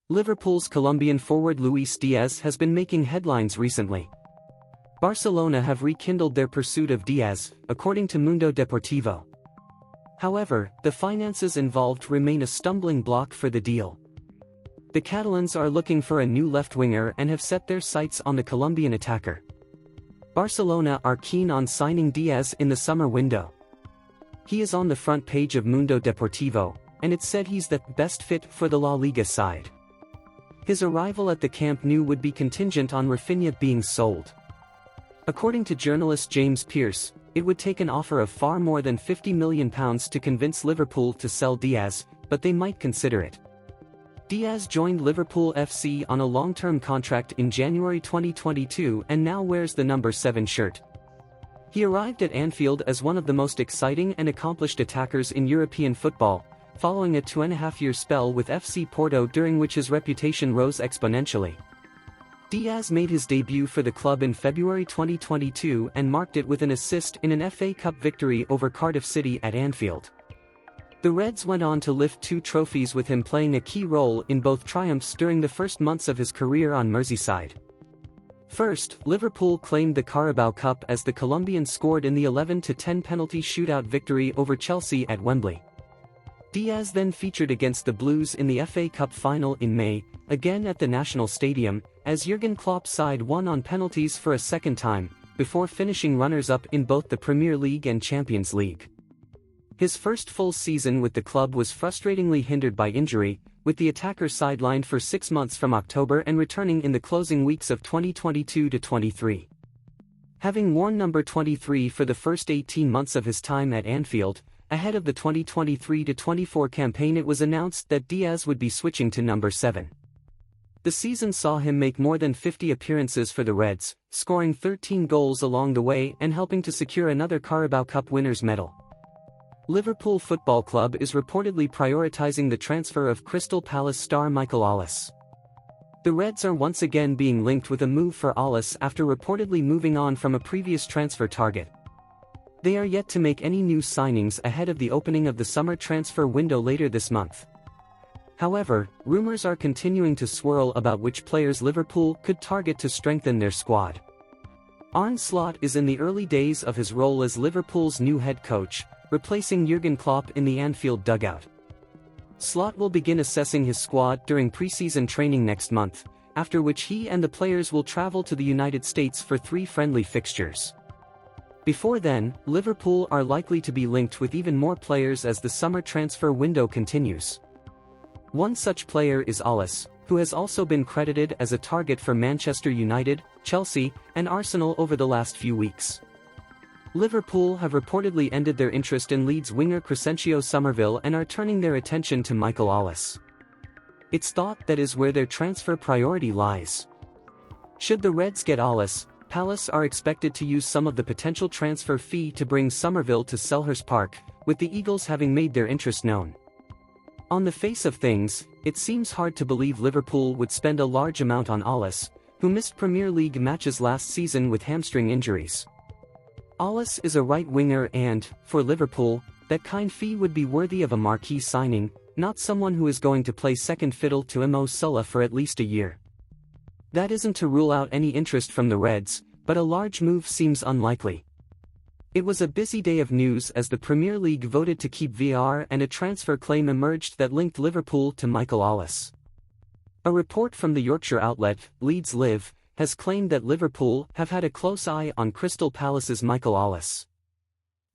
Liverpool's Colombian forward Luis Diaz has been making headlines recently. Barcelona have rekindled their pursuit of Diaz, according to Mundo Deportivo. However, the finances involved remain a stumbling block for the deal. The Catalans are looking for a new left winger and have set their sights on the Colombian attacker. Barcelona are keen on signing Diaz in the summer window. He is on the front page of Mundo Deportivo, and it's said he's the best fit for the La Liga side. His arrival at the Camp Nou would be contingent on Rafinha being sold. According to journalist James Pearce, it would take an offer of far more than £50 million to convince Liverpool to sell Diaz, but they might consider it. Diaz joined Liverpool FC on a long-term contract in January 2022 and now wears the number 7 shirt. He arrived at Anfield as one of the most exciting and accomplished attackers in European football, following a 2.5-year spell with FC Porto during which his reputation rose exponentially. Diaz made his debut for the club in February 2022 and marked it with an assist in an FA Cup victory over Cardiff City at Anfield. The Reds went on to lift 2 trophies with him playing a key role in both triumphs during the first months of his career on Merseyside. First, Liverpool claimed the Carabao Cup as the Colombian scored in the 11-10 penalty shootout victory over Chelsea at Wembley. Diaz then featured against the Blues in the FA Cup final in May, again at the National Stadium, as Jurgen Klopp's side won on penalties for a second time, before finishing runners-up in both the Premier League and Champions League. His first full season with the club was frustratingly hindered by injury, with the attacker sidelined for 6 months from October and returning in the closing weeks of 2022-23. Having worn number 23 for the first 18 months of his time at Anfield, ahead of the 2023-24 campaign it was announced that Diaz would be switching to number 7. The season saw him make more than 50 appearances for the Reds, scoring 13 goals along the way and helping to secure another Carabao Cup winners' medal. Liverpool Football Club is reportedly prioritizing the transfer of Crystal Palace star Michael Olise. The Reds are once again being linked with a move for Olise after reportedly moving on from a previous transfer target. They are yet to make any new signings ahead of the opening of the summer transfer window later this month. However, rumors are continuing to swirl about which players Liverpool could target to strengthen their squad. Arne Slot is in the early days of his role as Liverpool's new head coach, replacing Jurgen Klopp in the Anfield dugout. Slot will begin assessing his squad during pre-season training next month, after which he and the players will travel to the United States for 3 friendly fixtures. Before then, Liverpool are likely to be linked with even more players as the summer transfer window continues. One such player is Olise, who has also been credited as a target for Manchester United, Chelsea, and Arsenal over the last few weeks. Liverpool have reportedly ended their interest in Leeds winger Crescencio Somerville and are turning their attention to Michael Olise. It's thought that is where their transfer priority lies. Should the Reds get Olise, Palace are expected to use some of the potential transfer fee to bring Somerville to Selhurst Park, with the Eagles having made their interest known. On the face of things, it seems hard to believe Liverpool would spend a large amount on Olise, who missed Premier League matches last season with hamstring injuries. Olise is a right winger and, for Liverpool, that kind fee would be worthy of a marquee signing, not someone who is going to play second fiddle to Mo Salah for at least a year. That isn't to rule out any interest from the Reds, but a large move seems unlikely. It was a busy day of news as the Premier League voted to keep VAR and a transfer claim emerged that linked Liverpool to Michael Olise. A report from the Yorkshire outlet, Leeds Live, has claimed that Liverpool have had a close eye on Crystal Palace's Michael Olise.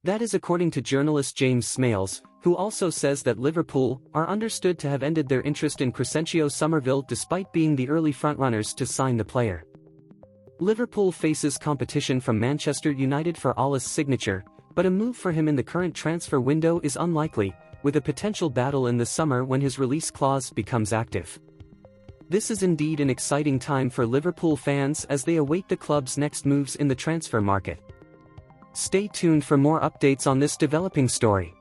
That is according to journalist James Smales, who also says that Liverpool are understood to have ended their interest in Crescencio Somerville despite being the early frontrunners to sign the player. Liverpool faces competition from Manchester United for Olise's signature, but a move for him in the current transfer window is unlikely, with a potential battle in the summer when his release clause becomes active. This is indeed an exciting time for Liverpool fans as they await the club's next moves in the transfer market. Stay tuned for more updates on this developing story.